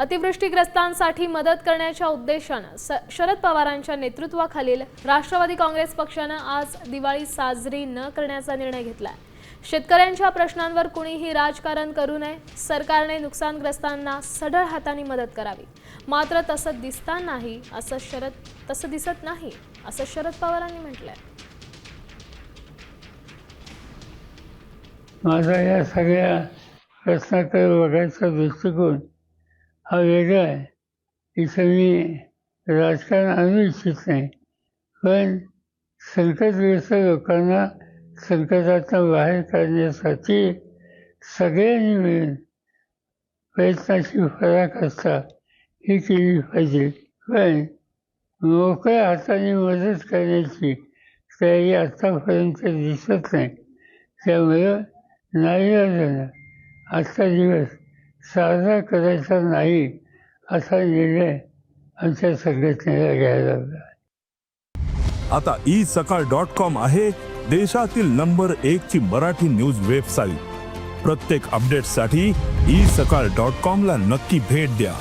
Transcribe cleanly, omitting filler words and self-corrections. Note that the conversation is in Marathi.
अतिवृष्टीग्रस्तांसाठी मदत करण्याच्या उद्देशाने शरद पवारांच्या नेतृत्वाखालील राष्ट्रवादी काँग्रेस पक्षाने आज दिवाळी साजरी न करण्याचा निर्णय घेतलाय। शेतकऱ्यांच्या प्रश्नांवर कुणीही राजकारण करू नये, सरकारने नुकसानग्रस्तांना सढळ हाताने मदत करावी। मात्र तसं दिसत नाही असं शरद पवारांनी म्हटलंय। माझा या सगळ्या प्रश्नाकडे बघायचा दृष्टिकोन हा वेगळा आहे। इथं मी राजकारण आणू इच्छित नाही, पण संकटग्रस्त लोकांना संकटातून बाहेर काढण्यासाठी सगळ्यांनी मिळून प्रयत्नाची पराकाष्ठा ही केली पाहिजे। पण मोकळ्या हाताने मदत करण्याची तयारी आत्तापर्यंत दिसत नाही। त्यामुळं नाईलाजानं आजचा दिवस साजरा करायचा नाही असा निर्णय आमच्या संघटनेला घ्यायला लागला। आता isakal.com आहे देशातील नंबर 1 ची मराठी न्यूज वेबसाईट। प्रत्येक अपडेटसाठी isakal.com ला नक्की भेट द्या।